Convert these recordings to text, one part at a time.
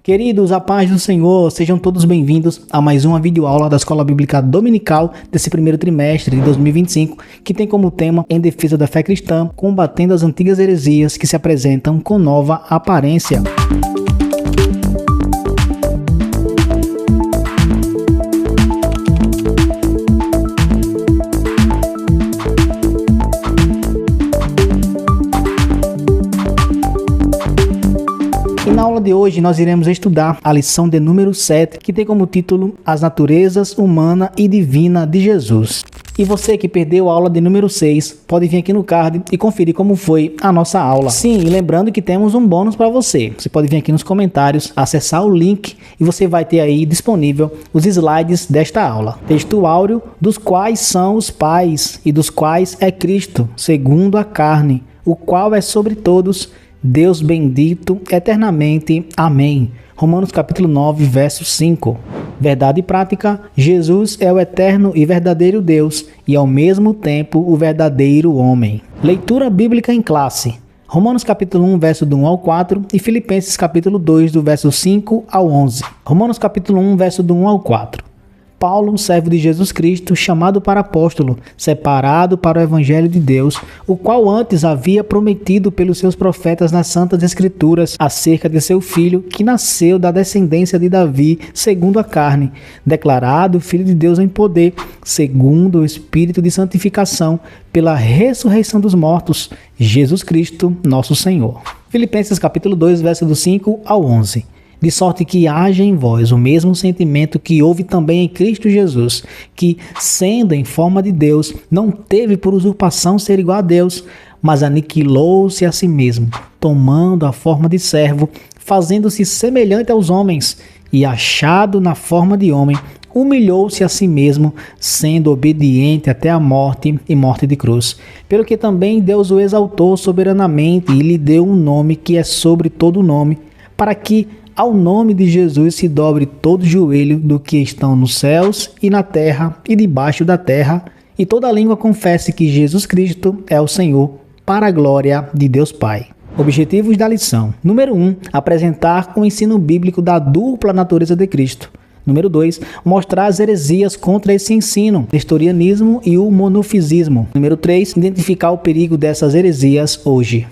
Queridos, a paz do Senhor, sejam todos bem-vindos a mais uma videoaula da Escola Bíblica Dominical desse primeiro trimestre de 2025, que tem como tema Em Defesa da Fé Cristã, combatendo as antigas heresias que se apresentam com nova aparência. E na aula de hoje nós iremos estudar a lição de número 7, que tem como título As Naturezas Humana e Divina de Jesus. E você que perdeu a aula de número 6, pode vir aqui no card e conferir como foi a nossa aula. Sim, e lembrando que temos um bônus para você. Você pode vir aqui nos comentários, acessar o link e você vai ter aí disponível os slides desta aula. Texto áureo, dos quais são os pais e dos quais é Cristo, segundo a carne, o qual é sobre todos, Deus bendito eternamente. Amém. Romanos capítulo 9, verso 5. Verdade prática: Jesus é o eterno e verdadeiro Deus e ao mesmo tempo o verdadeiro homem. Leitura bíblica em classe. Romanos capítulo 1, verso do 1 ao 4 e Filipenses capítulo 2, do verso 5 ao 11. Romanos capítulo 1, verso do 1 ao 4. Paulo, um servo de Jesus Cristo, chamado para apóstolo, separado para o Evangelho de Deus, o qual antes havia prometido pelos seus profetas nas Santas Escrituras acerca de seu filho, que nasceu da descendência de Davi, segundo a carne, declarado Filho de Deus em poder, segundo o Espírito de santificação, pela ressurreição dos mortos, Jesus Cristo, nosso Senhor. Filipenses capítulo 2, verso do 5 ao 11. De sorte que haja em vós o mesmo sentimento que houve também em Cristo Jesus, que, sendo em forma de Deus, não teve por usurpação ser igual a Deus, mas aniquilou-se a si mesmo, tomando a forma de servo, fazendo-se semelhante aos homens, e achado na forma de homem, humilhou-se a si mesmo, sendo obediente até a morte e morte de cruz. Pelo que também Deus o exaltou soberanamente e lhe deu um nome que é sobre todo nome, para que ao nome de Jesus se dobre todo joelho do que estão nos céus e na terra e debaixo da terra, e toda língua confesse que Jesus Cristo é o Senhor, para a glória de Deus Pai. Objetivos da lição. Número 1. Apresentar o ensino bíblico da dupla natureza de Cristo. Número 2. Mostrar as heresias contra esse ensino, o nestorianismo e o monofisismo. Número 3. Identificar o perigo dessas heresias hoje.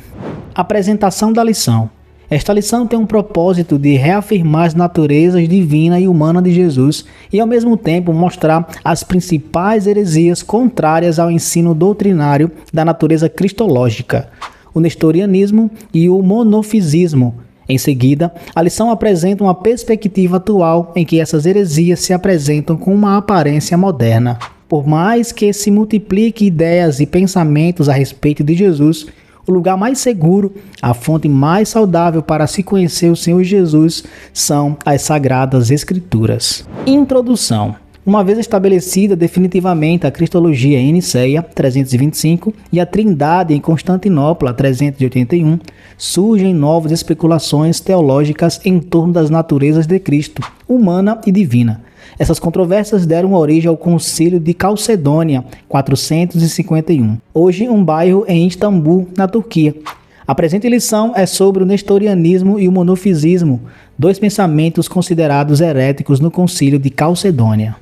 Apresentação da lição. Esta lição tem um propósito de reafirmar as naturezas divina e humana de Jesus e, ao mesmo tempo, mostrar as principais heresias contrárias ao ensino doutrinário da natureza cristológica, o nestorianismo e o monofisismo. Em seguida, a lição apresenta uma perspectiva atual em que essas heresias se apresentam com uma aparência moderna. Por mais que se multiplique ideias e pensamentos a respeito de Jesus, o lugar mais seguro, a fonte mais saudável para se conhecer o Senhor Jesus são as Sagradas Escrituras. Introdução. Uma vez estabelecida definitivamente a Cristologia em Nicéia, 325, e a Trindade em Constantinopla, 381, surgem novas especulações teológicas em torno das naturezas de Cristo, humana e divina. Essas controvérsias deram origem ao Concílio de Calcedônia, 451, hoje um bairro em Istambul, na Turquia. A presente lição é sobre o nestorianismo e o monofisismo, dois pensamentos considerados heréticos no Concílio de Calcedônia.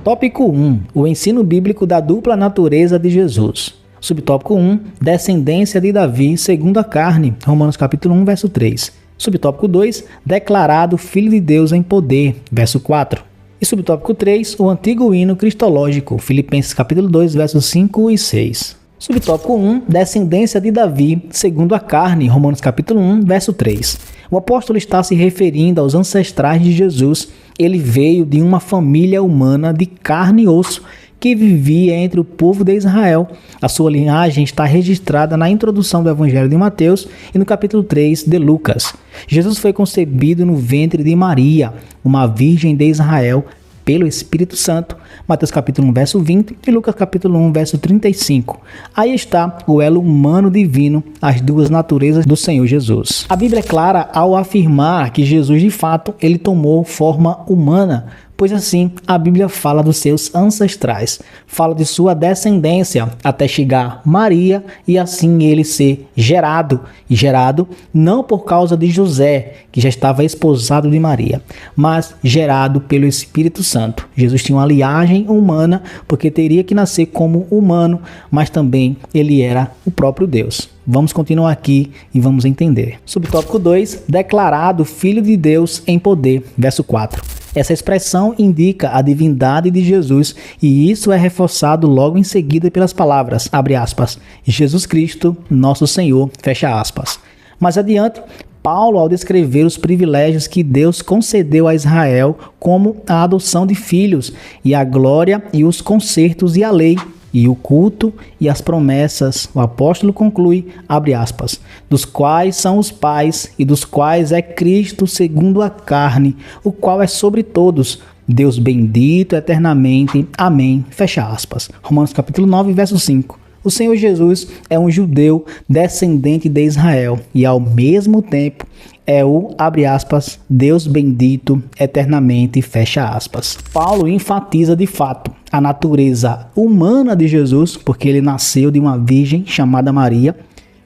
Tópico 1. O ensino bíblico da dupla natureza de Jesus. Subtópico 1. Descendência de Davi segundo a carne, Romanos capítulo 1, verso 3. Subtópico 2. Declarado Filho de Deus em poder, verso 4. E subtópico 3, o antigo hino cristológico, Filipenses capítulo 2, versos 5 e 6. Subtópico 1, descendência de Davi, segundo a carne, Romanos capítulo 1, verso 3. O apóstolo está se referindo aos ancestrais de Jesus. Ele veio de uma família humana de carne e osso, que vivia entre o povo de Israel. A sua linhagem está registrada na introdução do Evangelho de Mateus e no capítulo 3 de Lucas. Jesus foi concebido no ventre de Maria, uma virgem de Israel, pelo Espírito Santo. Mateus capítulo 1, verso 20 e Lucas capítulo 1, verso 35. Aí está o elo humano divino, as duas naturezas do Senhor Jesus. A Bíblia é clara ao afirmar que Jesus, de fato, ele tomou forma humana, pois assim a Bíblia fala dos seus ancestrais, fala de sua descendência até chegar Maria e assim ele ser gerado, e gerado não por causa de José, que já estava esposado de Maria, mas gerado pelo Espírito Santo. Jesus tinha uma linhagem humana porque teria que nascer como humano, mas também ele era o próprio Deus. Vamos continuar aqui e vamos entender. Subtópico 2, declarado Filho de Deus em poder, verso 4. Essa expressão indica a divindade de Jesus e isso é reforçado logo em seguida pelas palavras, abre aspas, Jesus Cristo, nosso Senhor, fecha aspas. Mais adiante, Paulo, ao descrever os privilégios que Deus concedeu a Israel, como a adoção de filhos, e a glória e os concertos e a lei, e o culto e as promessas, o apóstolo conclui, abre aspas, dos quais são os pais e dos quais é Cristo segundo a carne, o qual é sobre todos, Deus bendito eternamente, amém, fecha aspas. Romanos capítulo 9, verso 5. O Senhor Jesus é um judeu descendente de Israel e ao mesmo tempo é o, abre aspas, Deus bendito eternamente, fecha aspas. Paulo enfatiza de fato a natureza humana de Jesus, porque ele nasceu de uma virgem chamada Maria,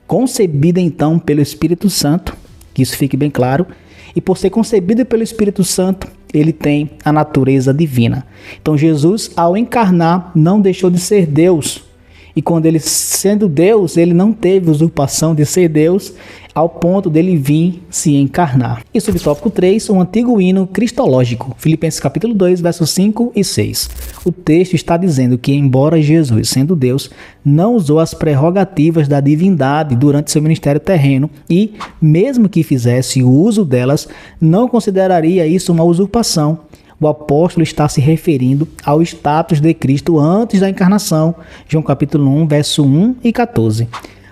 concebida então pelo Espírito Santo, que isso fique bem claro, e por ser concebido pelo Espírito Santo, ele tem a natureza divina. Então Jesus, ao encarnar, não deixou de ser Deus. E quando ele, sendo Deus, ele não teve usurpação de ser Deus, ao ponto dele vir se encarnar. E subtópico 3, um antigo hino cristológico, Filipenses capítulo 2, versos 5 e 6. O texto está dizendo que, embora Jesus, sendo Deus, não usou as prerrogativas da divindade durante seu ministério terreno e, mesmo que fizesse o uso delas, não consideraria isso uma usurpação. O apóstolo está se referindo ao status de Cristo antes da encarnação, João capítulo 1, verso 1 e 14.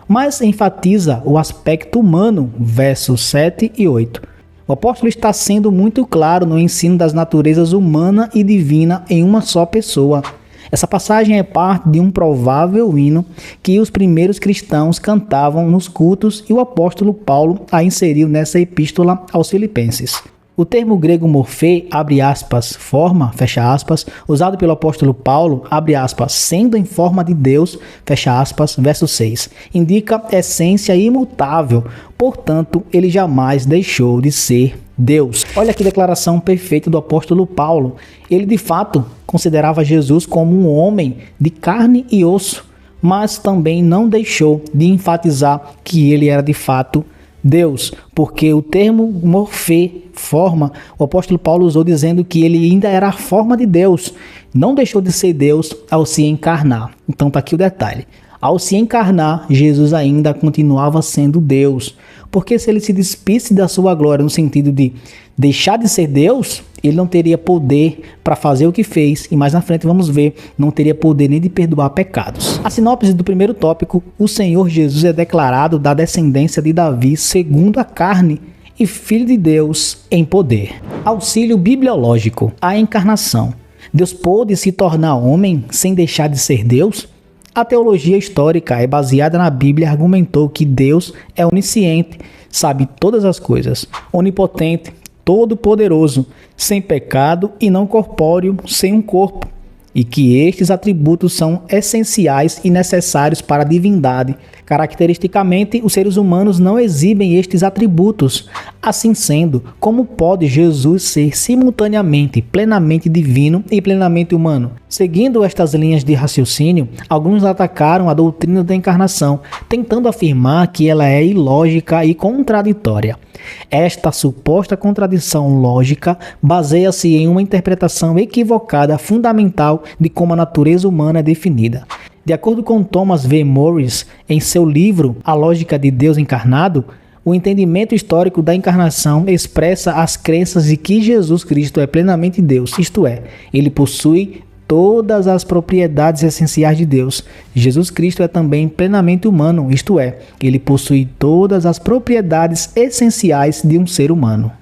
Mas enfatiza o aspecto humano, versos 7 e 8. O apóstolo está sendo muito claro no ensino das naturezas humana e divina em uma só pessoa. Essa passagem é parte de um provável hino que os primeiros cristãos cantavam nos cultos e o apóstolo Paulo a inseriu nessa epístola aos Filipenses. O termo grego morfê, abre aspas, forma, fecha aspas, usado pelo apóstolo Paulo, abre aspas, sendo em forma de Deus, fecha aspas, verso 6, indica essência imutável, portanto, ele jamais deixou de ser Deus. Olha que declaração perfeita do apóstolo Paulo. Ele, de fato, considerava Jesus como um homem de carne e osso, mas também não deixou de enfatizar que ele era, de fato, Deus, porque o termo morfê, forma, o apóstolo Paulo usou dizendo que ele ainda era a forma de Deus, não deixou de ser Deus ao se encarnar. Então está aqui o detalhe. Ao se encarnar, Jesus ainda continuava sendo Deus, porque se ele se despisse da sua glória no sentido de deixar de ser Deus, ele não teria poder para fazer o que fez, e mais na frente vamos ver, não teria poder nem de perdoar pecados. A sinopse do primeiro tópico, o Senhor Jesus é declarado da descendência de Davi segundo a carne e Filho de Deus em poder. Auxílio bibliológico, a encarnação. Deus pôde se tornar homem sem deixar de ser Deus? A teologia histórica é baseada na Bíblia e argumentou que Deus é onisciente, sabe todas as coisas, onipotente, todo-poderoso, sem pecado e não corpóreo, sem um corpo, e que estes atributos são essenciais e necessários para a divindade. Caracteristicamente, os seres humanos não exibem estes atributos. Assim sendo, como pode Jesus ser simultaneamente plenamente divino e plenamente humano? Seguindo estas linhas de raciocínio, alguns atacaram a doutrina da encarnação, tentando afirmar que ela é ilógica e contraditória. Esta suposta contradição lógica baseia-se em uma interpretação equivocada fundamental de como a natureza humana é definida. De acordo com Thomas V. Morris, em seu livro A Lógica de Deus Encarnado, o entendimento histórico da encarnação expressa as crenças de que Jesus Cristo é plenamente Deus, isto é, ele possui todas as propriedades essenciais de Deus. Jesus Cristo é também plenamente humano, isto é, ele possui todas as propriedades essenciais de um ser humano.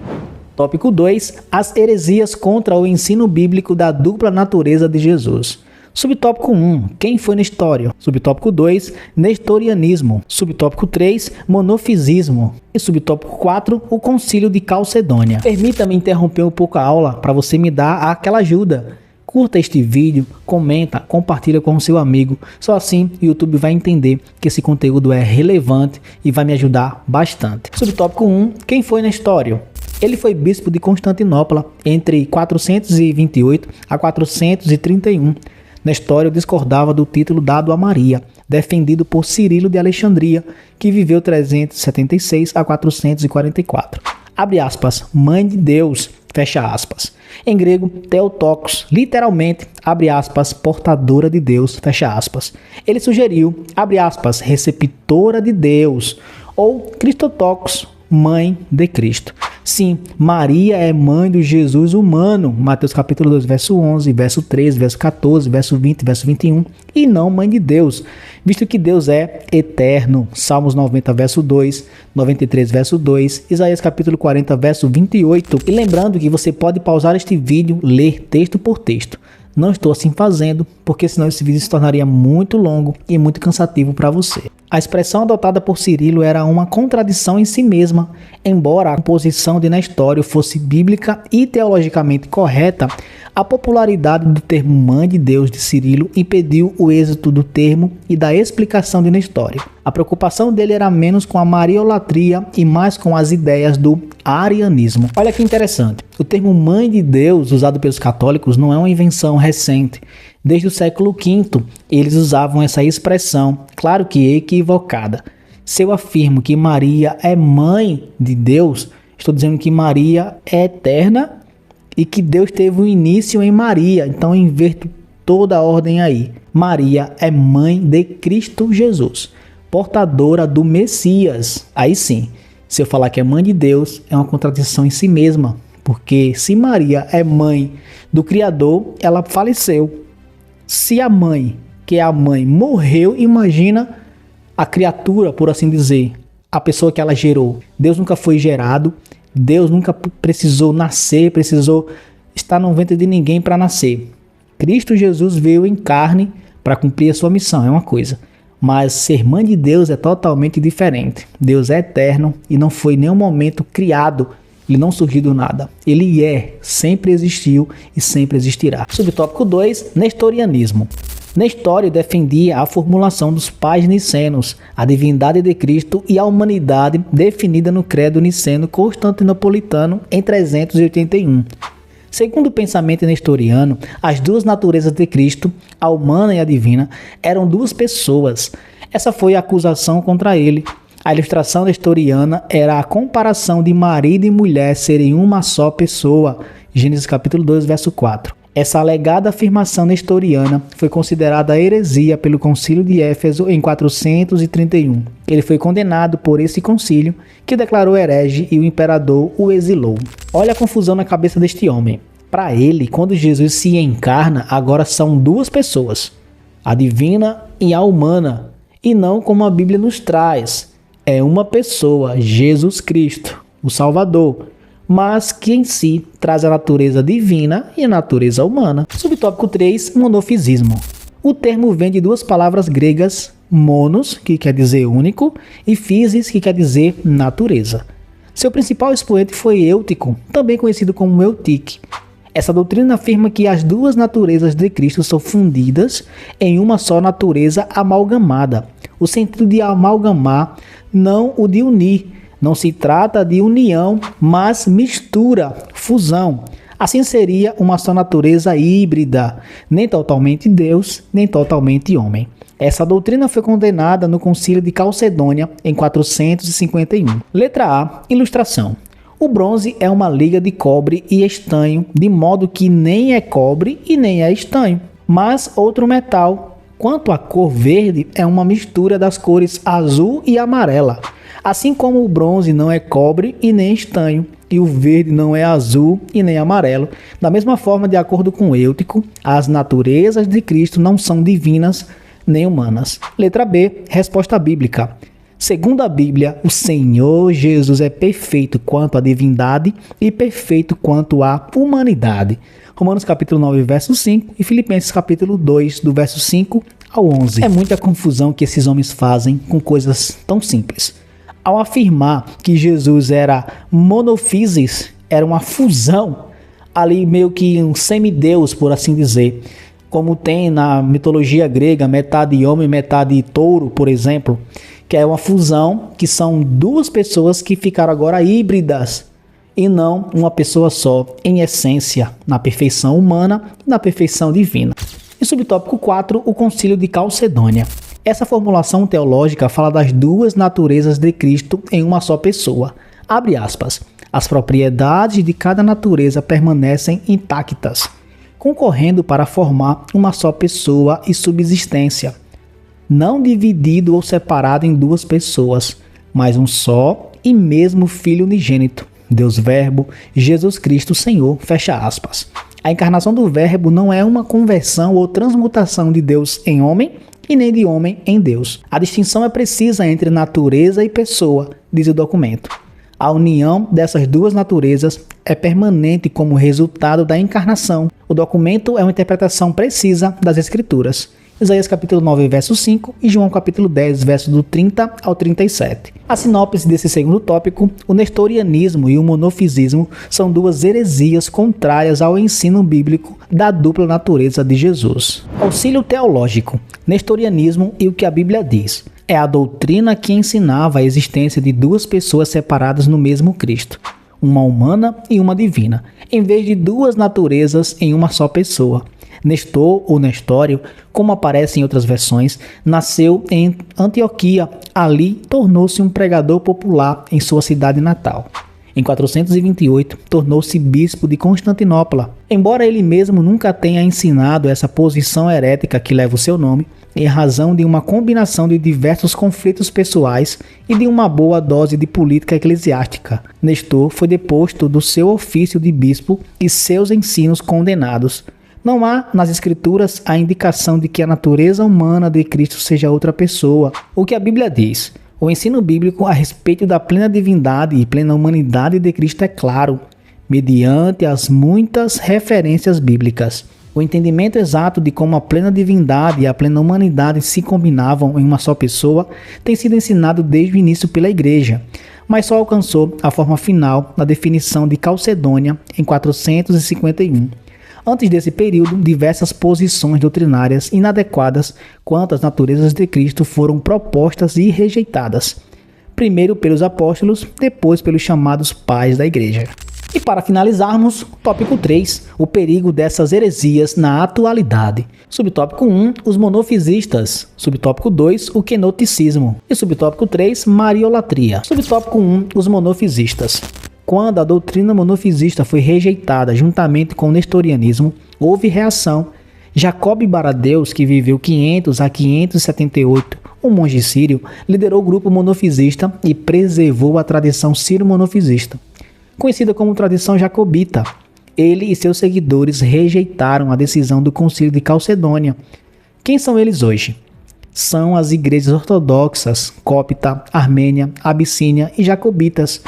Tópico 2. As heresias contra o ensino bíblico da dupla natureza de Jesus. Subtópico 1. Quem foi Nestório? Subtópico 2. Nestorianismo. Subtópico 3. Monofisismo. E subtópico 4. O Concílio de Calcedônia. Permita-me interromper um pouco a aula para você me dar aquela ajuda. Curta este vídeo, comenta, compartilha com o seu amigo. Só assim o YouTube vai entender que esse conteúdo é relevante e vai me ajudar bastante. Subtópico 1. Quem foi Nestório? Ele foi bispo de Constantinopla entre 428 a 431. Nestório discordava do título dado a Maria, defendido por Cirilo de Alexandria, que viveu 376 a 444. Abre aspas, mãe de Deus, fecha aspas. Em grego, Theotokos, literalmente, abre aspas, portadora de Deus, fecha aspas. Ele sugeriu, abre aspas, receptora de Deus, ou Christotokos, mãe de Cristo. Sim, Maria é mãe do Jesus humano, Mateus capítulo 2, verso 11, verso 13, verso 14, verso 20, verso 21, e não mãe de Deus, visto que Deus é eterno, Salmos 90, verso 2, 93, verso 2, Isaías capítulo 40, verso 28. E lembrando que você pode pausar este vídeo, ler texto por texto. Não estou assim fazendo, porque senão esse vídeo se tornaria muito longo e muito cansativo para você. A expressão adotada por Cirilo era uma contradição em si mesma. Embora a composição de Nestório fosse bíblica e teologicamente correta, a popularidade do termo mãe de Deus de Cirilo impediu o êxito do termo e da explicação de Nestório. A preocupação dele era menos com a mariolatria e mais com as ideias do arianismo. Olha que interessante. O termo mãe de Deus, usado pelos católicos, não é uma invenção recente. Desde o século V, eles usavam essa expressão, claro que equivocada. Se eu afirmo que Maria é mãe de Deus, estou dizendo que Maria é eterna e que Deus teve um início em Maria. Então eu inverto toda a ordem aí. Maria é mãe de Cristo Jesus, portadora do Messias. Aí sim, se eu falar que é mãe de Deus, é uma contradição em si mesma. Porque se Maria é mãe do Criador, ela faleceu. Se a mãe, que é a mãe, morreu, imagina a criatura, por assim dizer, a pessoa que ela gerou. Deus nunca foi gerado, Deus nunca precisou nascer, precisou estar no ventre de ninguém para nascer. Cristo Jesus veio em carne para cumprir a sua missão, é uma coisa. Mas ser mãe de Deus é totalmente diferente. Deus é eterno e não foi em nenhum momento criado. Ele não surgiu do nada. Ele sempre existiu e sempre existirá. Subtópico 2, Nestorianismo. Nestório defendia a formulação dos pais nicenos, a divindade de Cristo e a humanidade definida no credo niceno constantinopolitano em 381. Segundo o pensamento nestoriano, as duas naturezas de Cristo, a humana e a divina, eram duas pessoas. Essa foi a acusação contra ele. A ilustração nestoriana era a comparação de marido e mulher serem uma só pessoa. Gênesis capítulo 2, verso 4. Essa alegada afirmação nestoriana foi considerada heresia pelo concílio de Éfeso em 431. Ele foi condenado por esse concílio, que o declarou herege e o imperador o exilou. Olha a confusão na cabeça deste homem. Para ele, quando Jesus se encarna, agora são duas pessoas, a divina e a humana, e não como a Bíblia nos traz. É uma pessoa, Jesus Cristo, o Salvador, mas que em si traz a natureza divina e a natureza humana. Subtópico 3, monofisismo. O termo vem de duas palavras gregas, monos, que quer dizer único, e physis, que quer dizer natureza. Seu principal expoente foi Eutico, também conhecido como Eutique. Essa doutrina afirma que as duas naturezas de Cristo são fundidas em uma só natureza amalgamada. O sentido de amalgamar, não o de unir. Não se trata de união, mas mistura, fusão. Assim seria uma só natureza híbrida, nem totalmente Deus, nem totalmente homem. Essa doutrina foi condenada no Concílio de Calcedônia em 451. Letra A. Ilustração. O bronze é uma liga de cobre e estanho, de modo que nem é cobre e nem é estanho, mas outro metal. Quanto à cor verde, é uma mistura das cores azul e amarela. Assim como o bronze não é cobre e nem estanho, e o verde não é azul e nem amarelo, da mesma forma, de acordo com Eutico, as naturezas de Cristo não são divinas nem humanas. Letra B, resposta bíblica. Segundo a Bíblia, o Senhor Jesus é perfeito quanto à divindade e perfeito quanto à humanidade. Romanos capítulo 9, verso 5 e Filipenses capítulo 2, do verso 5 ao 11. É muita confusão que esses homens fazem com coisas tão simples. Ao afirmar que Jesus era monofísis, era uma fusão, ali meio que um semideus, por assim dizer, como tem na mitologia grega, metade homem, metade touro, por exemplo, que é uma fusão, que são duas pessoas que ficaram agora híbridas, e não uma pessoa só, em essência, na perfeição humana e na perfeição divina. E subtópico 4, o Concílio de Calcedônia. Essa formulação teológica fala das duas naturezas de Cristo em uma só pessoa. Abre aspas. As propriedades de cada natureza permanecem intactas, concorrendo para formar uma só pessoa e subsistência, não dividido ou separado em duas pessoas, mas um só e mesmo Filho unigênito, Deus Verbo, Jesus Cristo Senhor, fecha aspas. A encarnação do Verbo não é uma conversão ou transmutação de Deus em homem e nem de homem em Deus. A distinção é precisa entre natureza e pessoa, diz o documento. A união dessas duas naturezas é permanente como resultado da encarnação. O documento é uma interpretação precisa das Escrituras. Isaías capítulo 9, verso 5 e João capítulo 10, verso do 30 ao 37. A sinopse desse segundo tópico, o nestorianismo e o monofisismo são duas heresias contrárias ao ensino bíblico da dupla natureza de Jesus. Auxílio teológico, nestorianismo e o que a Bíblia diz. É a doutrina que ensinava a existência de duas pessoas separadas no mesmo Cristo, uma humana e uma divina, em vez de duas naturezas em uma só pessoa. Nestor ou Nestório, como aparece em outras versões, nasceu em Antioquia. Ali tornou-se um pregador popular em sua cidade natal. Em 428, tornou-se bispo de Constantinopla. Embora ele mesmo nunca tenha ensinado essa posição herética que leva o seu nome, em razão de uma combinação de diversos conflitos pessoais e de uma boa dose de política eclesiástica, Nestor foi deposto do seu ofício de bispo e seus ensinos condenados. Não há nas Escrituras a indicação de que a natureza humana de Cristo seja outra pessoa. O que a Bíblia diz? O ensino bíblico a respeito da plena divindade e plena humanidade de Cristo é claro, mediante as muitas referências bíblicas. O entendimento exato de como a plena divindade e a plena humanidade se combinavam em uma só pessoa tem sido ensinado desde o início pela Igreja, mas só alcançou a forma final na definição de Calcedônia em 451. Antes desse período, diversas posições doutrinárias inadequadas quanto às naturezas de Cristo foram propostas e rejeitadas, primeiro pelos apóstolos, depois pelos chamados pais da Igreja. E para finalizarmos, tópico 3, o perigo dessas heresias na atualidade. Subtópico 1, os monofisistas. Subtópico 2, o quenoticismo. E subtópico 3, mariolatria. Subtópico 1, os monofisistas. Quando a doutrina monofisista foi rejeitada juntamente com o nestorianismo, houve reação. Jacob Baradeus, que viveu 500 a 578, um monge sírio, liderou o grupo monofisista e preservou a tradição sírio-monofisista, conhecida como tradição jacobita. Ele e seus seguidores rejeitaram a decisão do Concílio de Calcedônia. Quem são eles hoje? São as igrejas ortodoxas, cópita, armênia, abissínia e jacobitas.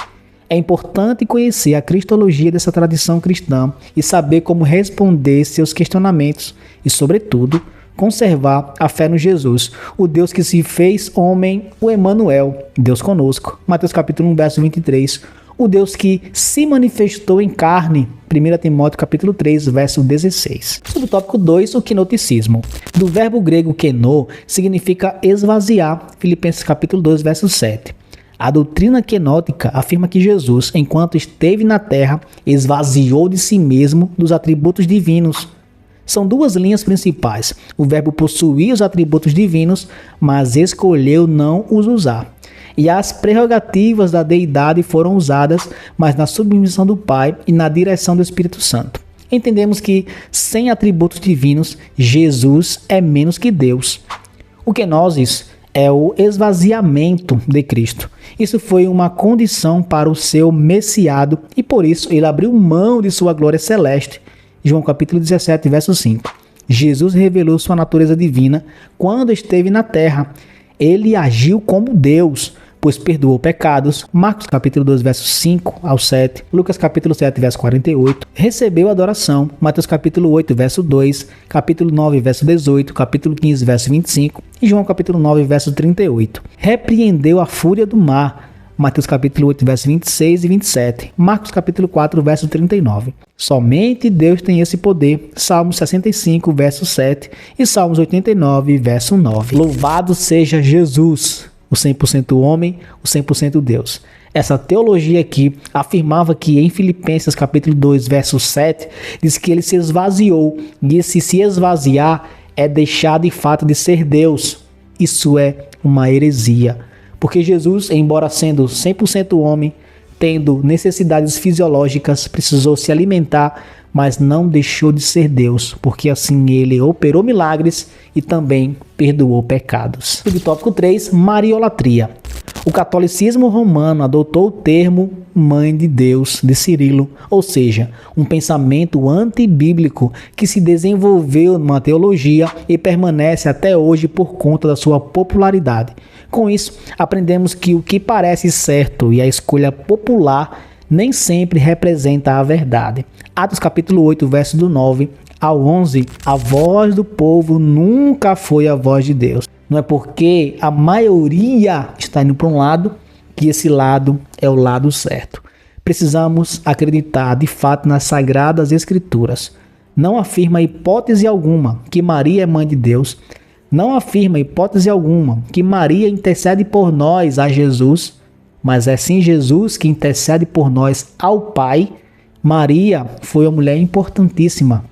É importante conhecer a cristologia dessa tradição cristã e saber como responder seus questionamentos e, sobretudo, conservar a fé no Jesus, o Deus que se fez homem, o Emanuel, Deus conosco. Mateus capítulo 1, verso 23. O Deus que se manifestou em carne, 1 Timóteo capítulo 3, verso 16. Subtópico 2, o quenoticismo. Do verbo grego queno, significa esvaziar, Filipenses capítulo 2, verso 7. A doutrina quenótica afirma que Jesus, enquanto esteve na terra, esvaziou de si mesmo dos atributos divinos. São duas linhas principais. O verbo possuía os atributos divinos, mas escolheu não os usar. E as prerrogativas da deidade foram usadas, mas na submissão do Pai e na direção do Espírito Santo. Entendemos que, sem atributos divinos, Jesus é menos que Deus. O kenosis é o esvaziamento de Cristo. Isso foi uma condição para o seu messiado e por isso ele abriu mão de sua glória celeste. João capítulo 17, verso 5. Jesus revelou sua natureza divina quando esteve na terra. Ele agiu como Deus, pois perdoou pecados. Marcos capítulo 2, versos 5 ao 7. Lucas capítulo 7, verso 48. Recebeu adoração. Mateus capítulo 8, verso 2. Capítulo 9, verso 18. Capítulo 15, verso 25. E João capítulo 9, verso 38. Repreendeu a fúria do mar. Mateus capítulo 8, verso 26 e 27. Marcos capítulo 4, verso 39. Somente Deus tem esse poder. Salmos 65, verso 7 e Salmos 89, verso 9. Louvado seja Jesus, o 100% homem, o 100% Deus. Essa teologia aqui afirmava que em Filipenses capítulo 2, verso 7, diz que ele se esvaziou. E se esvaziar é deixar de fato de ser Deus. Isso é uma heresia. Porque Jesus, embora sendo 100% homem, tendo necessidades fisiológicas, precisou se alimentar, mas não deixou de ser Deus, porque assim ele operou milagres e também perdoou pecados. Subtópico 3, Mariolatria. O catolicismo romano adotou o termo Mãe de Deus de Cirilo, ou seja, um pensamento antibíblico que se desenvolveu numa teologia e permanece até hoje por conta da sua popularidade. Com isso, aprendemos que o que parece certo e a escolha popular nem sempre representa a verdade. Atos capítulo 8, verso do 9 ao 11, a voz do povo nunca foi a voz de Deus. Não é porque a maioria está indo para um lado que esse lado é o lado certo. Precisamos acreditar de fato nas Sagradas Escrituras. Não afirma hipótese alguma que Maria é mãe de Deus. Não afirma hipótese alguma que Maria intercede por nós a Jesus, mas é sim Jesus que intercede por nós ao Pai. Maria foi uma mulher importantíssima,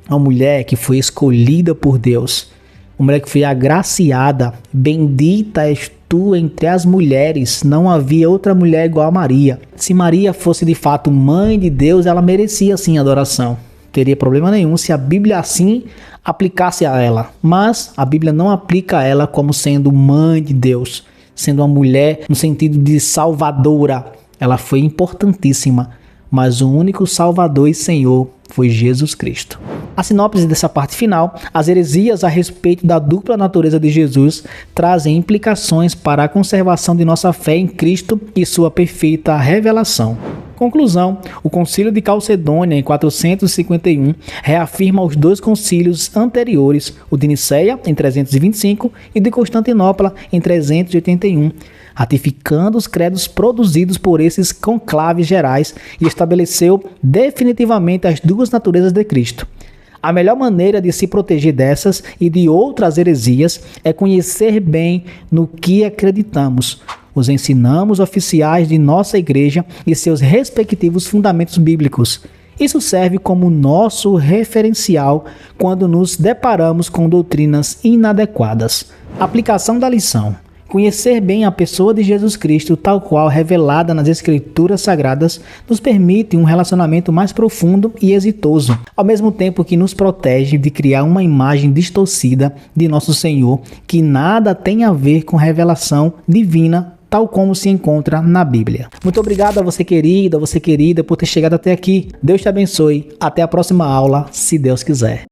uma mulher que foi escolhida por Deus, uma mulher que foi agraciada. Bendita és tu entre as mulheres, não havia outra mulher igual a Maria. Se Maria fosse de fato mãe de Deus, ela merecia sim adoração. Não teria problema nenhum se a Bíblia assim aplicasse a ela, mas a Bíblia não aplica a ela como sendo mãe de Deus, sendo uma mulher no sentido de salvadora. Ela foi importantíssima, mas o único Salvador e Senhor foi Jesus Cristo. A sinopse dessa parte final: as heresias a respeito da dupla natureza de Jesus trazem implicações para a conservação de nossa fé em Cristo e sua perfeita revelação. Conclusão: o Concílio de Calcedônia, em 451, reafirma os dois concílios anteriores, o de Niceia, em 325, e de Constantinopla, em 381, ratificando os credos produzidos por esses conclaves gerais e estabeleceu definitivamente as duas naturezas de Cristo. A melhor maneira de se proteger dessas e de outras heresias é conhecer bem no que acreditamos, os ensinamos oficiais de nossa igreja e seus respectivos fundamentos bíblicos. Isso serve como nosso referencial quando nos deparamos com doutrinas inadequadas. Aplicação da lição: conhecer bem a pessoa de Jesus Cristo, tal qual revelada nas Escrituras Sagradas, nos permite um relacionamento mais profundo e exitoso, ao mesmo tempo que nos protege de criar uma imagem distorcida de nosso Senhor, que nada tem a ver com revelação divina, tal como se encontra na Bíblia. Muito obrigado a você querida, por ter chegado até aqui. Deus te abençoe. Até a próxima aula, se Deus quiser.